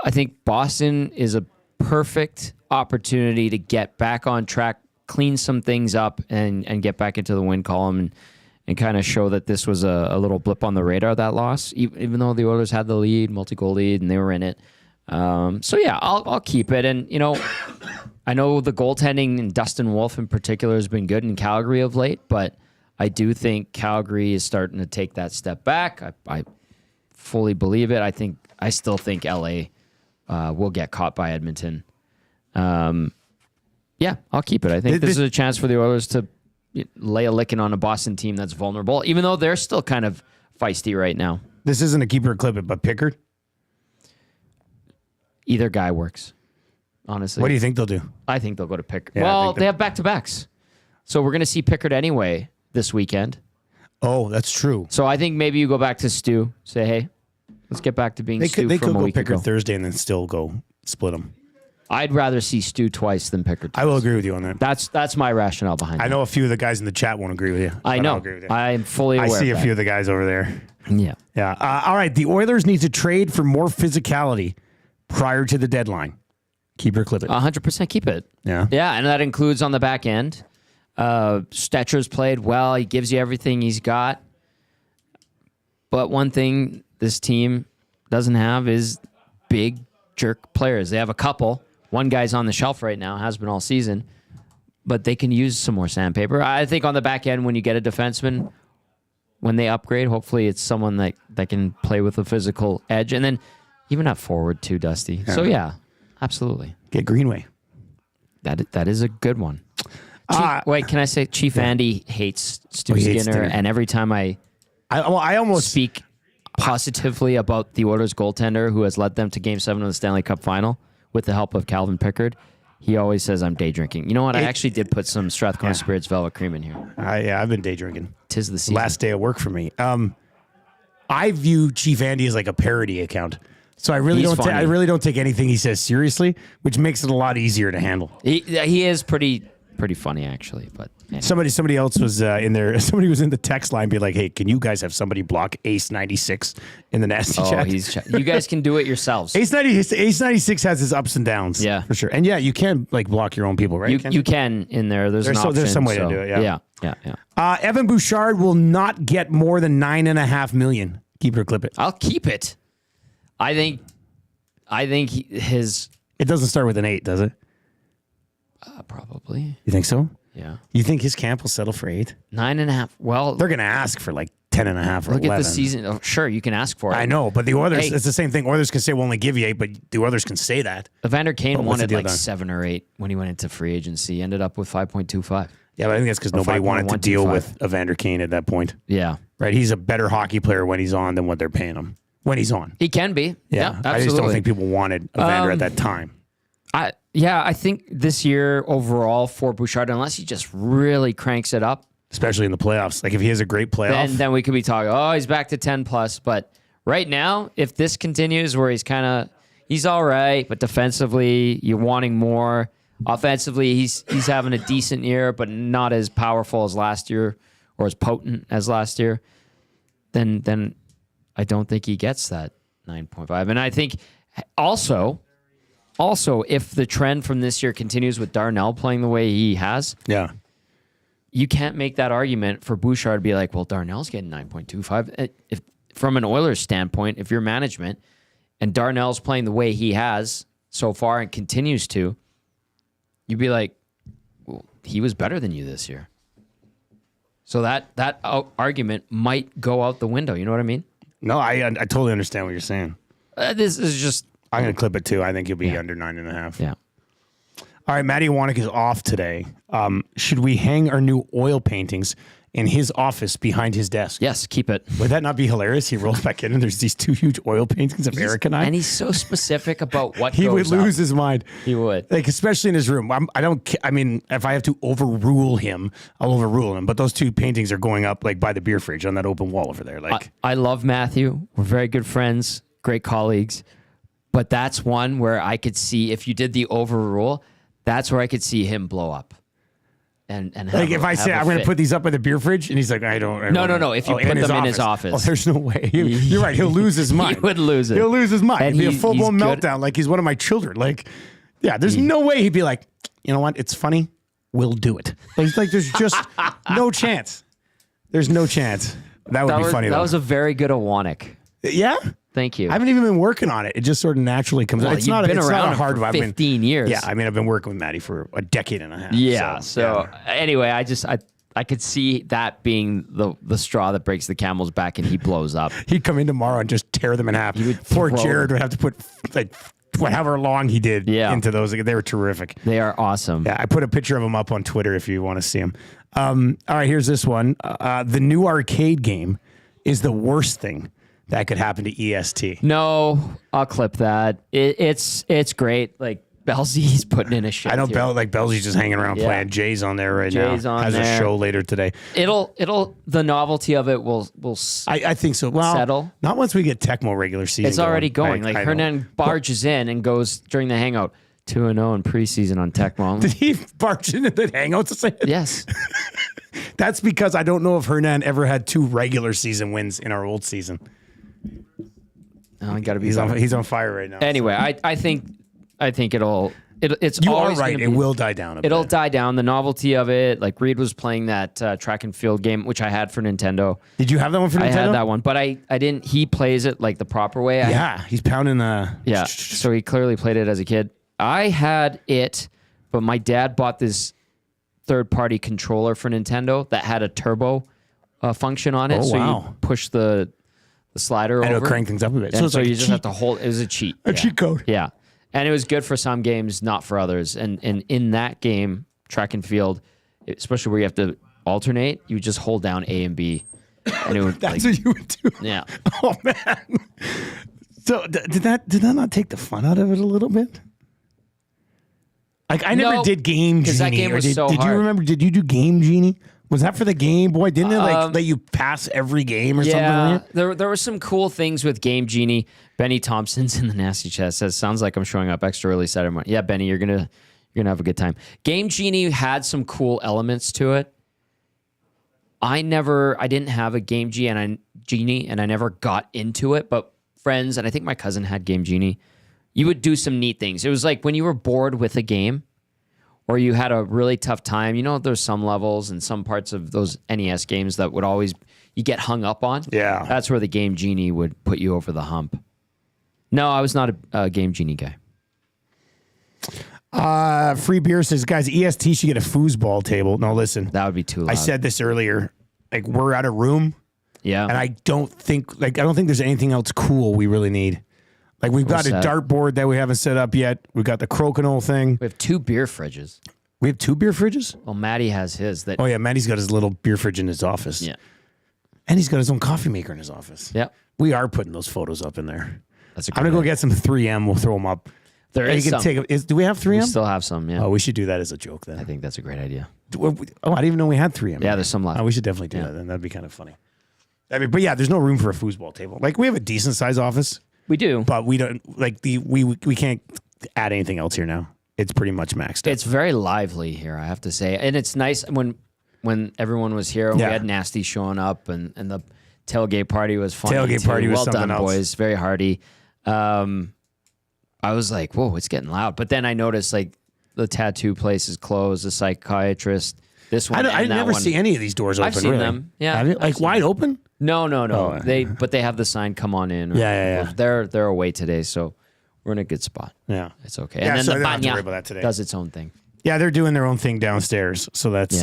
I think Boston is a perfect opportunity to get back on track, clean some things up, and get back into the win column and kind of show that this was a little blip on the radar, that loss, even though the Oilers had the lead, multi-goal lead, and they were in it. So, yeah, I'll keep it. And, I know the goaltending, and Dustin Wolf in particular, has been good in Calgary of late, but I do think Calgary is starting to take that step back. I fully believe it. I still think LA will get caught by Edmonton. Yeah, I'll keep it. I think this is a chance for the Oilers to lay a licking on a Boston team that's vulnerable, even though they're still kind of feisty right now. This isn't a keep or clip it, but Pickard? Either guy works, honestly. What do you think they'll do? I think they'll go to Pickard. Yeah, well, they have back-to-backs. So we're going to see Pickard anyway this weekend. Oh, that's true. So I think maybe you go back to Stu, say, hey, let's get back to being Stu They from could a go week Pickard ago. Thursday and then still go split them. I'd rather see Stu twice than Pickard twice. I will agree with you on that. That's my rationale behind it. I know a few of the guys in the chat won't agree with you. I know. I'll agree with you. I'm fully aware I see of a that. few of the guys over there. Yeah. Yeah. All right. The Oilers need to trade for more physicality prior to the deadline. Keep or clip it. 100% keep it. Yeah. Yeah, and that includes on the back end. Stetcher's played well. He gives you everything he's got. But one thing this team doesn't have is big jerk players. They have a couple. One guy's on the shelf right now, has been all season. But they can use some more sandpaper. I think on the back end, when you get a defenseman, when they upgrade, hopefully it's someone that can play with a physical edge. And then even at forward too, Dusty. Yeah. So, yeah, absolutely. Get Greenway. That is a good one. Wait, can I say Chief Andy hates Stu he hates Skinner, Skinner. and every time I almost speak positively about the Oilers goaltender who has led them to Game 7 of the Stanley Cup Final with the help of Calvin Pickard, he always says I'm day drinking. You know what? I actually did put some Strathcona Spirits Velvet Cream in here. I've been day drinking. 'Tis the season. Last day of work for me. I view Chief Andy as like a parody account. So I really don't take anything he says seriously, which makes it a lot easier to handle. He is pretty funny actually, but anyway. Somebody else was in there. Somebody was in the text line, be like, "Hey, can you guys have somebody block Ace 96 in the nasty chat?" You guys can do it yourselves. Ace 96 has his ups and downs, Yeah, for sure. And yeah, you can like block your own people, right? You can in there. There's an option. There's some way to do it. Yeah. Evan Bouchard will not get more than $9.5 million. Keep it or clip it. I'll keep it. I think his It doesn't start with an 8, does it? probably. You think so? Yeah. You think his camp will settle for 8? 9.5. Well, They're going to ask for like 10.5 or look 11. at the season. Oh, sure, you can ask for it. I know, but the Oilers, Hey. it's the same thing. Oilers can say, we'll only give you 8, but the Oilers can say that. Evander Kane what's the wanted deal like then? 7 or 8 when he went into free agency. Ended up with 5.25. Yeah, but I think that's because nobody wanted to deal 5.125. with Evander Kane at that point. Yeah. Right? He's a better hockey player when he's on than what they're paying him. When he's on. He can be. Yeah, absolutely. I just don't think people wanted Evander at that time. I think this year overall for Bouchard, unless he just really cranks it up, Especially in the playoffs. Like if he has a great playoff. then we could be talking, oh, he's back to 10 plus. But right now, if this continues where he's all right, but defensively, you're wanting more. Offensively, he's having a decent year, but not as powerful as last year or as potent as last year, then I don't think he gets that 9.5. And I think also, if the trend from this year continues with Darnell playing the way he has, Yeah. you can't make that argument for Bouchard to be like, well, Darnell's getting 9.25. If from an Oilers standpoint, if you're management and Darnell's playing the way he has so far and continues to, you'd be like, well, he was better than you this year. So that argument might go out the window. You know what I mean? No, I totally understand what you're saying. This is just... I'm going to clip it too. I think he'll be under 9.5. Yeah. All right, Matty Wanek is off today. Should we hang our new oil paintings in his office behind his desk? Yes, keep it. Would that not be hilarious? He rolls back in and there's these 2 huge oil paintings of Eric and I. And he's so specific about what He would goes lose up. his mind. He would. Like, especially in his room. I mean, if I have to overrule him, I'll overrule him. But those 2 paintings are going up like by the beer fridge on that open wall over there. Like, I love Matthew. We're very good friends, great colleagues. But that's one where I could see, if you did the overrule, that's where I could see him blow up. And like if I say I'm going to put these up by the beer fridge, and he's like, I don't. No. If you put them in his office, oh, there's no way. You're right. He'll lose his mind. He would lose it. He'll lose his mind. And It'd be a full blown he's meltdown. Like he's one of my children. Like, yeah, there's no way he'd be like, you know what? It's funny. We'll do it. Like there's just no chance. There's no chance. That would be funny. That though. was a very good Awanek. Yeah. Thank you. I haven't even been working on it. It just sort of naturally comes out. It's not been it's around not a hard for one. 15 years. Yeah, I mean, I've been working with Matty for a decade and a half. Yeah. So anyway, I could see that being the straw that breaks the camel's back, and he blows up. He'd come in tomorrow and just tear them in half. Poor Jared would have to put like however long he did into those. They were terrific. They are awesome. Yeah, I put a picture of them up on Twitter if you want to see them. All right, here's this one. The new arcade game is the worst thing that could happen to EST. No, I'll clip that. It's great. Like Belzy's putting in a show. I know Belzy's just hanging around playing. Jay's on there right now. Has a show later today. The novelty of it will I think so. Well, settle. Not once we get Tecmo regular season. It's already going. Like Hernan barges in and goes during the hangout 2-0 in preseason on Tecmo. Did he barge into the hangout to say it? Yes. That's because I don't know if Hernan ever had 2 regular season wins in our old season. Oh, got to be. He's on fire right now. Anyway, I think it's you always are right. It will die down. It'll die down. The novelty of it. Like Reed was playing that track and field game, which I had for Nintendo. Did you have that one for Nintendo? I had that one, but I didn't. He plays it like the proper way. He's pounding the. Yeah, so he clearly played it as a kid. I had it, but my dad bought this third-party controller for Nintendo that had a turbo function on it. Oh, so wow. you push the slider over. And it'll crank things up a bit. And it's so like you just have to hold. It was a cheat. Cheat code. Yeah. And it was good for some games, not for others. And in that game, track and field, especially where you have to alternate, you just hold down A and B. And it would, That's what you would do. Yeah. Oh man. So did that not take the fun out of it a little bit? Like I never did Game Genie. That game was so did you hard. remember? Did you do Game Genie? Was that for the Game Boy? Didn't it let you pass every game or something? Like that? There were some cool things with Game Genie. Benny Thompson's in the nasty chat says, "Sounds like I'm showing up extra early Saturday morning." Yeah, Benny, you're gonna have a good time. Game Genie had some cool elements to it. I didn't have a Game Genie, and I never got into it. But friends, and I think my cousin had Game Genie. You would do some neat things. It was like when you were bored with a game, or you had a really tough time. You know, there's some levels and some parts of those NES games that would always you get hung up on. Yeah, that's where the Game Genie would put you over the hump. No, I was not a Game Genie guy. Free Beer says, guys, EST should get a foosball table. No, listen. That would be too loud. I said this earlier. Like, we're out of room. Yeah. And I don't think there's anything else cool we really need. Like, we've got a dartboard that we haven't set up yet. We've got the crokinole thing. We have 2 beer fridges. We have 2 beer fridges? Well, Matty has his. Oh, yeah. Matty's got his little beer fridge in his office. Yeah. And he's got his own coffee maker in his office. Yeah. We are putting those photos up in there. That's a I'm going to go get some 3M. We'll throw them up. There is some. Do we have 3M? We still have some, yeah. Oh, we should do that as a joke then. I think that's a great idea. Oh, I didn't even know we had 3M. Yeah, there's some left. Oh, we should definitely do that then. That'd be kind of funny. I mean, but yeah, there's no room for a foosball table. Like, we have a decent size office. We do. But we don't, like, we can't add anything else here now. It's pretty much maxed out. It's very lively here, I have to say. And it's nice when everyone was here, we had Nasty showing up, and the tailgate party was fun. Tailgate party was well something done, else. boys. Very hearty. I was like, whoa, it's getting loud. But then I noticed, like, the tattoo place is closed, the psychiatrist, this one. I never see any of these doors open. I've seen really. them. Yeah. Like wide open? No. Oh, But they have the sign, come on in. Yeah. They're away today, so we're in a good spot. Yeah. It's okay. Yeah, And then so the I don't have to worry Banya about that today. does its own thing. Yeah, they're doing their own thing downstairs. So that's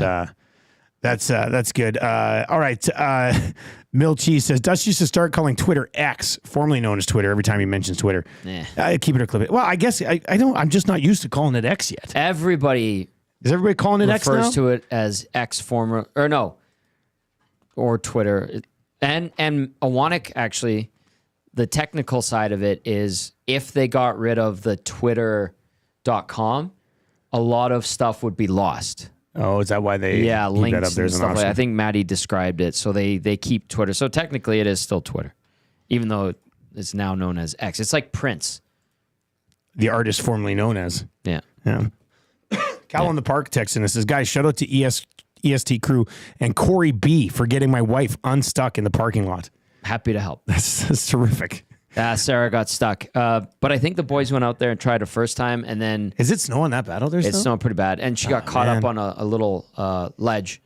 that's good. All right. Milchi says, Dust used to start calling Twitter X, formerly known as Twitter, every time he mentions Twitter. Keep it or clip it. Well, I guess I don't. I'm just not used to calling it X yet. Everybody is everybody calling it X now? Refers to it as X or Twitter. And Awanik, actually, the technical side of it is if they got rid of the Twitter.com, a lot of stuff would be lost. Oh, is that why they keep links that up there and stuff like that? I think Maddie described it. So they keep Twitter. So technically it is still Twitter, even though it's now known as X. It's like Prince. The artist formerly known as. Yeah. Cal in the Park texting and says, guys, shout out to EST crew and Corey B for getting my wife unstuck in the parking lot. Happy to help. That's terrific. Sarah got stuck. But I think the boys went out there and tried a first time, and then... Is it snowing that bad out there? It's snowing pretty bad. And she got caught up on a little ledge.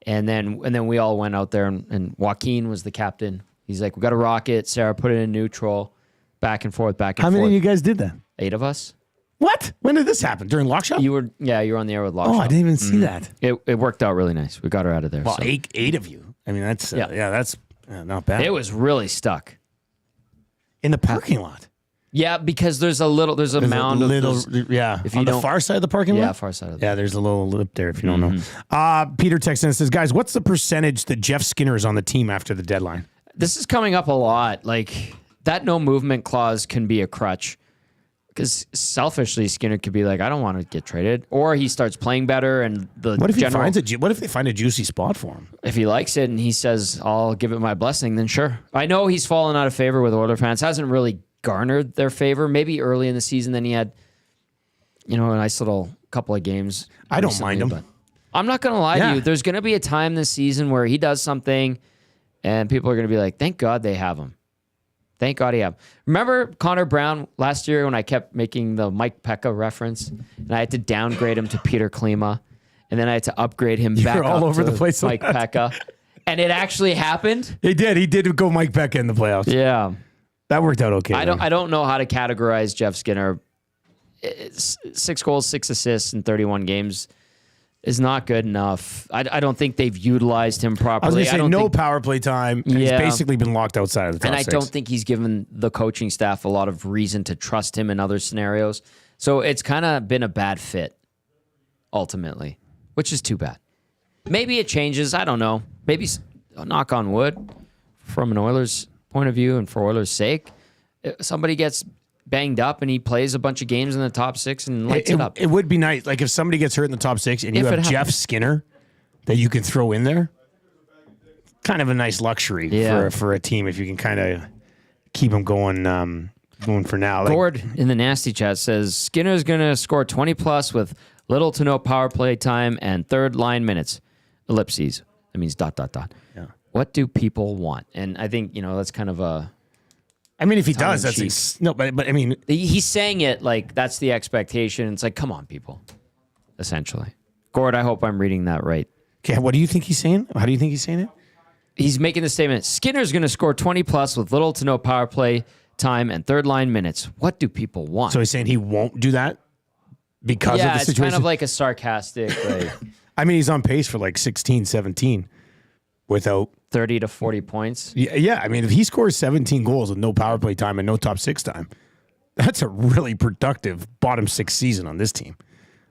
And then we all went out there, and Joaquin was the captain. He's like, we got to rock it. Sarah put it in neutral, back and forth. How many of you guys did that? 8 of us. What? When did this happen? During Lock Shop? You were on the air with Lock Shop. Oh, I didn't even see that. It worked out really nice. We got her out of there. Well, 8 of you. I mean, that's that's not bad. It was really stuck. In the parking lot. Yeah, because there's a mound of if you on the far side of the parking lot? Yeah, far side of the there's a little lip there if you don't know. Peter texts in and says, guys, what's the percentage that Jeff Skinner is on the team after the deadline? This is coming up a lot. Like, that no movement clause can be a crutch. Because selfishly, Skinner could be like, I don't want to get traded. Or he starts playing better and what if they find a juicy spot for him? If he likes it and he says, I'll give it my blessing, then sure. I know he's fallen out of favor with Oilers fans. Hasn't really garnered their favor. Maybe early in the season, then he had, a nice little couple of games. I don't mind him. But I'm not going to lie to you. There's going to be a time this season where he does something and people are going to be like, thank God they have him. Thank God he have. Remember Connor Brown last year when I kept making the Mike Pekka reference and I had to downgrade him to Peter Klima and then I had to upgrade him back all up over to the place Mike Pekka. And it actually happened. He did. He did go Mike Pekka in the playoffs. Yeah. That worked out okay. I don't know how to categorize Jeff Skinner. 6 goals, 6 assists in 31 games is not good enough. I don't think they've utilized him properly. I was going to say power play time. And he's basically been locked outside of the top And I 6. don't think he's given the coaching staff a lot of reason to trust him in other scenarios. So it's kind of been a bad fit, ultimately, which is too bad. Maybe it changes. I don't know. Maybe, knock on wood, from an Oilers point of view and for Oilers' sake, if somebody gets banged up and he plays a bunch of games in the top 6 and lights it up. It would be nice. Like if somebody gets hurt in the top 6 and you have Jeff Skinner that you can throw in there, kind of a nice luxury for a team if you can kind of keep them going for now. Like, Gord in the nasty chat says Skinner's going to score 20 plus with little to no power play time and third line minutes. Ellipses. That means ... Yeah. What do people want? And I think, that's kind of a... I mean, if he does, that's... but I mean... He's saying it like that's the expectation. It's like, come on, people. Essentially. Gord, I hope I'm reading that right. Okay, what do you think he's saying? How do you think he's saying it? He's making the statement, Skinner's going to score 20 plus with little to no power play time and third line minutes. What do people want? So he's saying he won't do that because of the situation? Yeah, it's kind of like a sarcastic... I mean, he's on pace for like 16, 17 without... 30 to 40 points. Yeah, I mean, if he scores 17 goals with no power play time and no top 6 time, that's a really productive bottom 6 season on this team.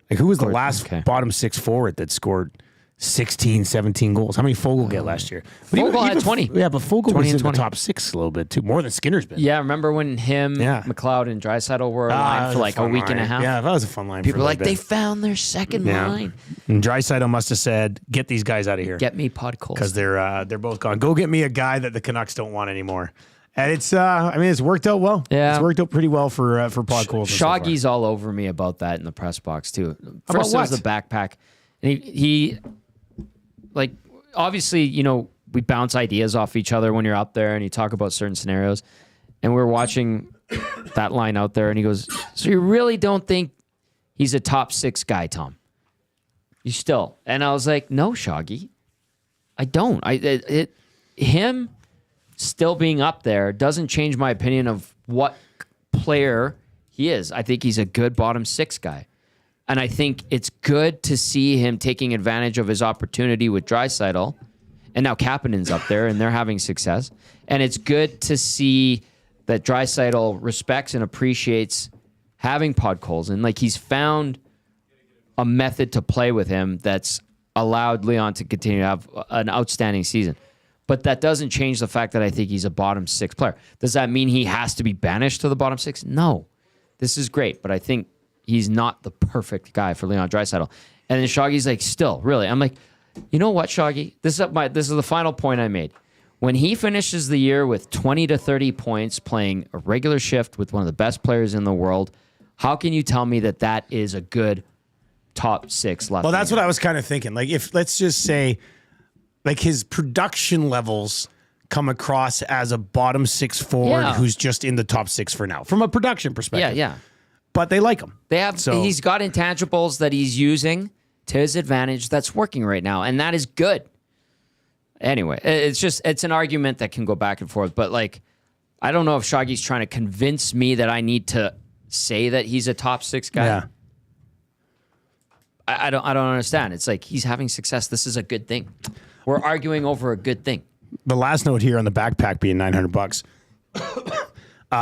Like, who was the last bottom 6 forward that scored 16, 17 goals? How many Fogle get last year? But Fogle had 20. Yeah, but Fogle was in the top 6 a little bit, too. More than Skinner's been. Yeah, remember when McLeod, and Draisaitl were aligned for like a week and a half? Yeah, that was a fun line. People were like, they found their second line. And Draisaitl must have said, get these guys out of here. Get me Podkolzin. Because they're both gone. Go get me a guy that the Canucks don't want anymore. And it's, it's worked out well. Yeah. It's worked out pretty well for Podkolzin. Shoggy's all over me about that in the press box, too. First, about it was the backpack. And he like, obviously, we bounce ideas off each other when you're out there and you talk about certain scenarios. And we're watching that line out there and he goes, so you really don't think he's a top 6 guy, Tom? You still? And I was like, no, Shoggy. I don't. Him still being up there doesn't change my opinion of what player he is. I think he's a good bottom 6 guy. And I think it's good to see him taking advantage of his opportunity with Draisaitl. And now Kapanen's up there, and they're having success. And it's good to see that Draisaitl respects and appreciates having Podkolzin. Like, he's found a method to play with him that's allowed Leon to continue to have an outstanding season. But that doesn't change the fact that I think he's a bottom 6 player. Does that mean he has to be banished to the bottom 6? No. This is great, but I think he's not the perfect guy for Leon Draisaitl. And then Shoggy's like, still, really? I'm like, you know what, Shoggy? This is the final point I made. When he finishes the year with 20 to 30 points, playing a regular shift with one of the best players in the world, how can you tell me that is a good top 6 left? Well, that's what I was kind of thinking. Like, if, let's just say, like, his production levels come across as a bottom 6 forward who's just in the top 6 for now, from a production perspective. Yeah. But they like him. He's got intangibles that he's using to his advantage that's working right now, and that is good. Anyway, it's an argument that can go back and forth, but like, I don't know if Shoggy's trying to convince me that I need to say that he's a top 6 guy. Yeah. I don't understand. It's like, he's having success. This is a good thing. We're arguing over a good thing. The last note here on the backpack being $900.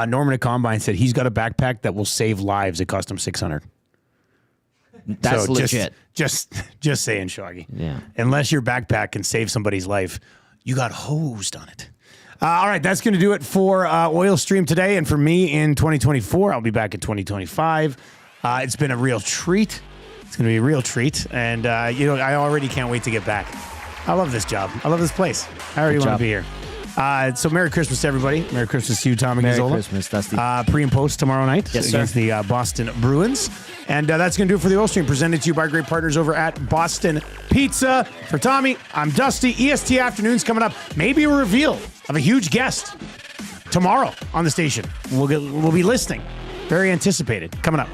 Norman at Combine said he's got a backpack that will save lives. It cost him $600. That's legit. Just saying, Shoggy. Yeah. Unless your backpack can save somebody's life, you got hosed on it. All right, that's going to do it for Oil Stream today, and for me in 2024. I'll be back in 2025. It's been a real treat. It's going to be a real treat, and I already can't wait to get back. I love this job. I love this place. I already want to be here. So Merry Christmas to everybody. Merry Christmas to you, Tom and Gazzola. Merry Christmas, Dusty. Pre and post tomorrow night against the Boston Bruins. And that's going to do it for the Oil Stream, presented to you by great partners over at Boston Pizza. For Tommy, I'm Dusty. EST Afternoons coming up. Maybe a reveal of a huge guest tomorrow on the station. We'll be listening. Very anticipated. Coming up.